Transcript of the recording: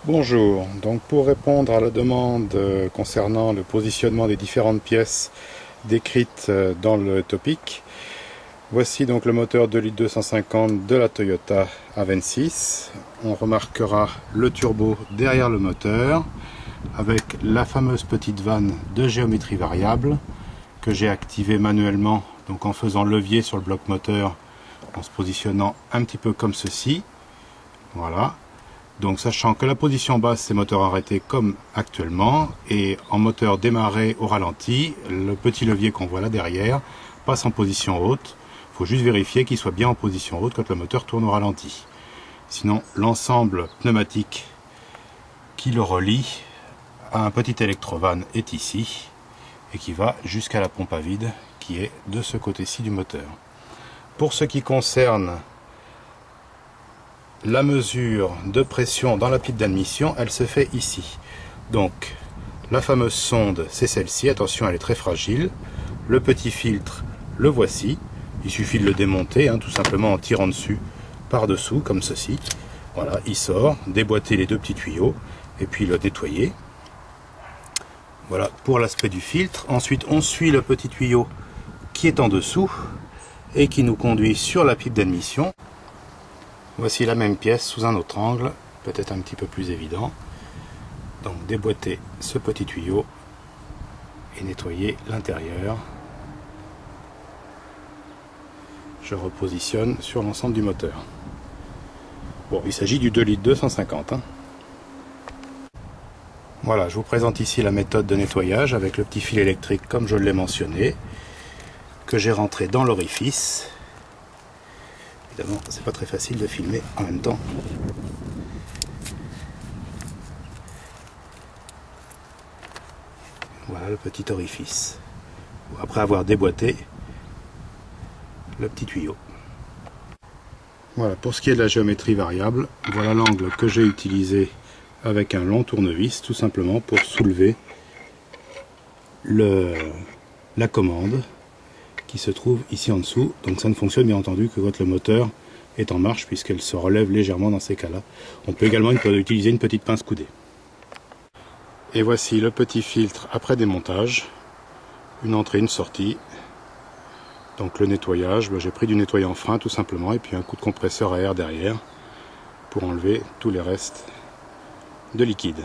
Bonjour, donc pour répondre à la demande concernant le positionnement des différentes pièces décrites dans le topic, voici donc le moteur 2 litres 250 de la Toyota A26. On remarquera le turbo derrière le moteur avec la fameuse petite vanne de géométrie variable que j'ai activée manuellement, donc en faisant levier sur le bloc moteur en se positionnant un petit peu comme ceci. Voilà. Donc sachant que la position basse c'est moteur arrêté comme actuellement, et en moteur démarré au ralenti, le petit levier qu'on voit là derrière passe en position haute. Il faut juste vérifier qu'il soit bien en position haute quand le moteur tourne au ralenti. Sinon l'ensemble pneumatique qui le relie à un petit électrovanne est ici et qui va jusqu'à la pompe à vide qui est de ce côté-ci du moteur. Pour ce qui concerne la mesure de pression dans la pipe d'admission, elle se fait ici. Donc la fameuse sonde, c'est celle-ci. Attention, elle est très fragile. Le petit filtre, le voici. Il suffit de le démonter, tout simplement en tirant dessus, par-dessous, comme ceci. Voilà, il sort. Déboîter les deux petits tuyaux et puis le nettoyer. Voilà pour l'aspect du filtre. Ensuite, on suit le petit tuyau qui est en dessous et qui nous conduit sur la pipe d'admission. Voici la même pièce sous un autre angle, peut-être un petit peu plus évident. Donc déboîter ce petit tuyau et nettoyer l'intérieur. Je repositionne sur l'ensemble du moteur. Bon, il s'agit du 2 litres 250. Voilà, je vous présente ici la méthode de nettoyage avec le petit fil électrique comme je l'ai mentionné, que j'ai rentré dans l'orifice. Évidemment, c'est pas très facile de filmer en même temps. Voilà le petit orifice. Après avoir déboîté le petit tuyau. Voilà, pour ce qui est de la géométrie variable, voilà l'angle que j'ai utilisé avec un long tournevis, tout simplement pour soulever la commande qui se trouve ici en dessous. Donc ça ne fonctionne bien entendu que quand le moteur est en marche, puisqu'elle se relève légèrement dans ces cas-là. On peut également utiliser une petite pince coudée. Et voici le petit filtre après démontage, une entrée, une sortie. Donc le nettoyage, j'ai pris du nettoyant frein tout simplement, et puis un coup de compresseur à air derrière pour enlever tous les restes de liquide.